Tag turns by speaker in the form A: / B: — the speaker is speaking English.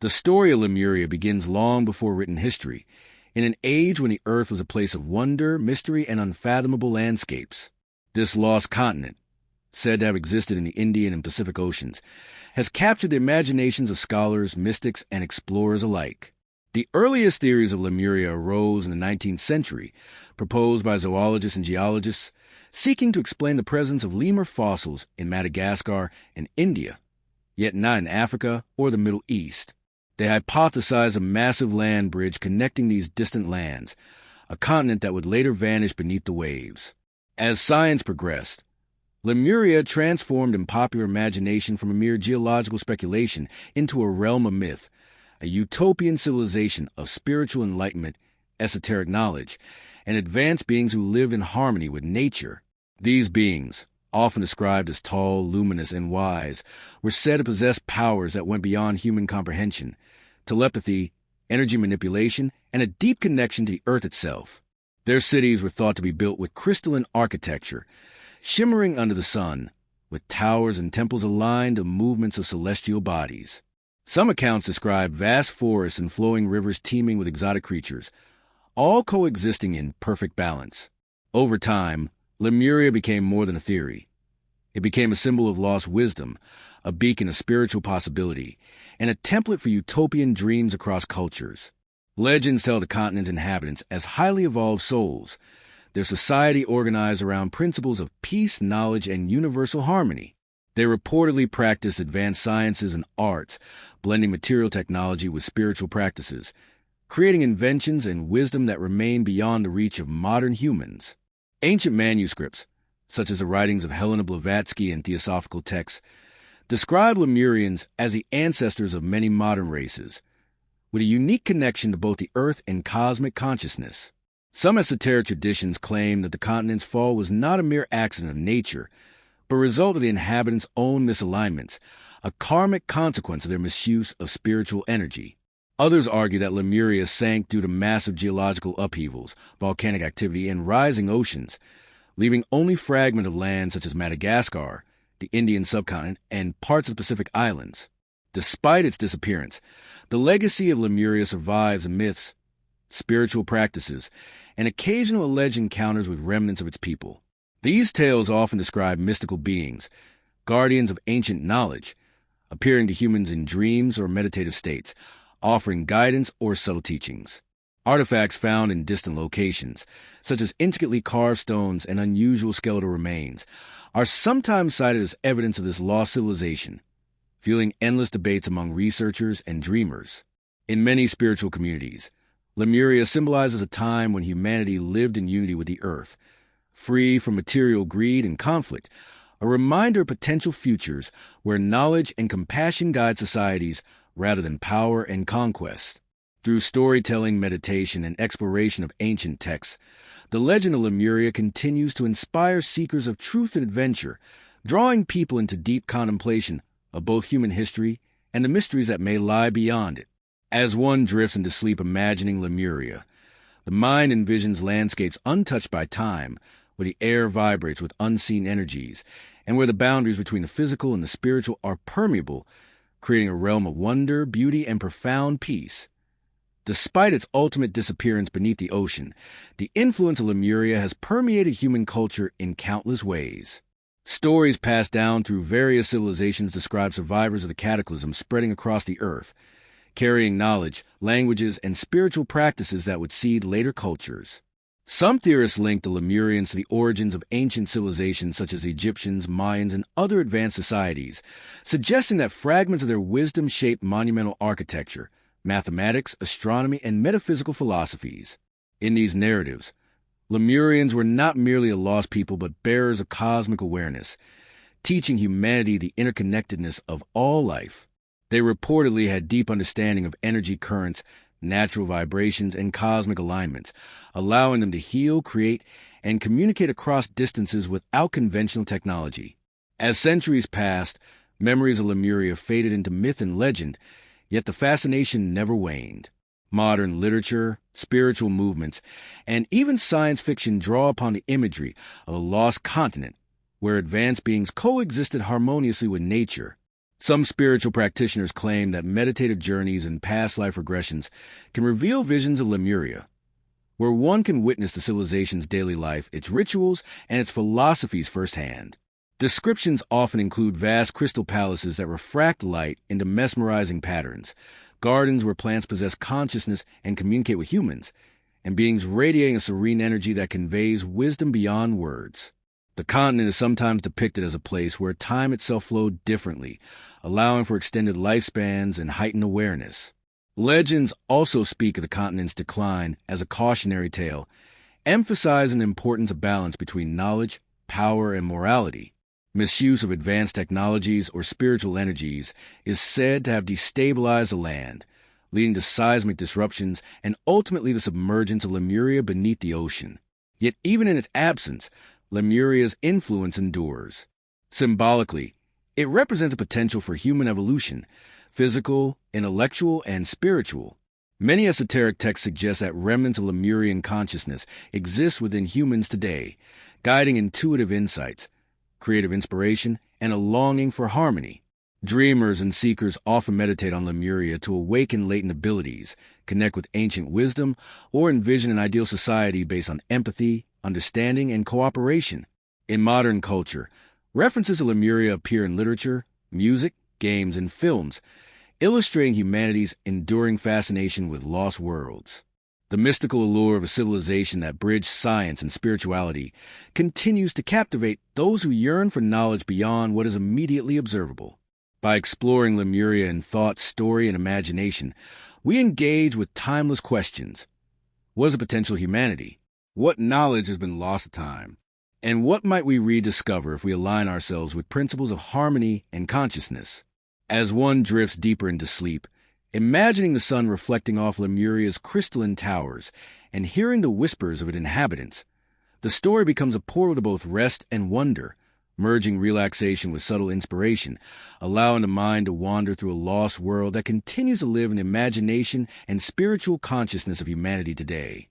A: The story of Lemuria begins long before written history, in an age when the Earth was a place of wonder, mystery, and unfathomable landscapes. This lost continent, said to have existed in the Indian and Pacific Oceans, has captured the imaginations of scholars, mystics, and explorers alike. The earliest theories of Lemuria arose in the 19th century, proposed by zoologists and geologists, seeking to explain the presence of lemur fossils in Madagascar and India, yet not in Africa or the Middle East. They hypothesized a massive land bridge connecting these distant lands, a continent that would later vanish beneath the waves. As science progressed, Lemuria transformed in popular imagination from a mere geological speculation into a realm of myth, a utopian civilization of spiritual enlightenment, esoteric knowledge, and advanced beings who lived in harmony with nature. These beings, often described as tall, luminous, and wise, were said to possess powers that went beyond human comprehension: telepathy, energy manipulation, and a deep connection to the Earth itself. Their cities were thought to be built with crystalline architecture, shimmering under the sun, with towers and temples aligned to movements of celestial bodies. Some accounts describe vast forests and flowing rivers teeming with exotic creatures, all coexisting in perfect balance. Over time, Lemuria became more than a theory. It became a symbol of lost wisdom, a beacon of spiritual possibility, and a template for utopian dreams across cultures. Legends tell the continent's inhabitants as highly evolved souls, their society organized around principles of peace, knowledge, and universal harmony. They reportedly practiced advanced sciences and arts, blending material technology with spiritual practices, creating inventions and wisdom that remain beyond the reach of modern humans. Ancient manuscripts, such as the writings of Helena Blavatsky and Theosophical texts, describe Lemurians as the ancestors of many modern races, with a unique connection to both the Earth and cosmic consciousness. Some esoteric traditions claim that the continent's fall was not a mere accident of nature, but a result of the inhabitants' own misalignments, a karmic consequence of their misuse of spiritual energy. Others argue that Lemuria sank due to massive geological upheavals, volcanic activity, and rising oceans, leaving only fragments of land such as Madagascar, the Indian subcontinent, and parts of the Pacific Islands. Despite its disappearance, the legacy of Lemuria survives in myths, spiritual practices, and occasional alleged encounters with remnants of its people. These tales often describe mystical beings, guardians of ancient knowledge, appearing to humans in dreams or meditative states, offering guidance or subtle teachings. Artifacts found in distant locations, such as intricately carved stones and unusual skeletal remains, are sometimes cited as evidence of this lost civilization, fueling endless debates among researchers and dreamers. In many spiritual communities, Lemuria symbolizes a time when humanity lived in unity with the Earth, free from material greed and conflict, a reminder of potential futures where knowledge and compassion guide societies rather than power and conquest. Through storytelling, meditation, and exploration of ancient texts, the legend of Lemuria continues to inspire seekers of truth and adventure, drawing people into deep contemplation of both human history and the mysteries that may lie beyond it. As one drifts into sleep imagining Lemuria, the mind envisions landscapes untouched by time, where the air vibrates with unseen energies, and where the boundaries between the physical and the spiritual are permeable, creating a realm of wonder, beauty, and profound peace. Despite its ultimate disappearance beneath the ocean, the influence of Lemuria has permeated human culture in countless ways. Stories passed down through various civilizations describe survivors of the cataclysm spreading across the earth, carrying knowledge, languages, and spiritual practices that would seed later cultures. Some theorists link the Lemurians to the origins of ancient civilizations such as Egyptians, Mayans, and other advanced societies, suggesting that fragments of their wisdom shaped monumental architecture, mathematics, astronomy, and metaphysical philosophies. In these narratives, Lemurians were not merely a lost people but bearers of cosmic awareness, teaching humanity the interconnectedness of all life. They reportedly had deep understanding of energy currents, natural vibrations, and cosmic alignments, allowing them to heal, create, and communicate across distances without conventional technology. As centuries passed, memories of Lemuria faded into myth and legend, yet the fascination never waned. Modern literature, spiritual movements, and even science fiction draw upon the imagery of a lost continent where advanced beings coexisted harmoniously with nature. Some spiritual practitioners claim that meditative journeys and past life regressions can reveal visions of Lemuria, where one can witness the civilization's daily life, its rituals, and its philosophies firsthand. Descriptions often include vast crystal palaces that refract light into mesmerizing patterns, gardens where plants possess consciousness and communicate with humans, and beings radiating a serene energy that conveys wisdom beyond words. The continent is sometimes depicted as a place where time itself flowed differently, allowing for extended lifespans and heightened awareness. Legends also speak of the continent's decline as a cautionary tale, emphasizing the importance of balance between knowledge, power, and morality. Misuse of advanced technologies or spiritual energies is said to have destabilized the land, leading to seismic disruptions and ultimately the submergence of Lemuria beneath the ocean. Yet even in its absence, Lemuria's influence endures. Symbolically, it represents a potential for human evolution, physical, intellectual, and spiritual. Many esoteric texts suggest that remnants of Lemurian consciousness exist within humans today, guiding intuitive insights, creative inspiration, and a longing for harmony. Dreamers and seekers often meditate on Lemuria to awaken latent abilities, connect with ancient wisdom, or envision an ideal society based on empathy, understanding, and cooperation. In modern culture, references to Lemuria appear in literature, music, games, and films, illustrating humanity's enduring fascination with lost worlds. The mystical allure of a civilization that bridged science and spirituality continues to captivate those who yearn for knowledge beyond what is immediately observable. By exploring Lemuria in thought, story, and imagination, we engage with timeless questions. What is a potential humanity? What knowledge has been lost to time? And what might we rediscover if we align ourselves with principles of harmony and consciousness? As one drifts deeper into sleep, imagining the sun reflecting off Lemuria's crystalline towers and hearing the whispers of its inhabitants, the story becomes a portal to both rest and wonder, merging relaxation with subtle inspiration, allowing the mind to wander through a lost world that continues to live in the imagination and spiritual consciousness of humanity today.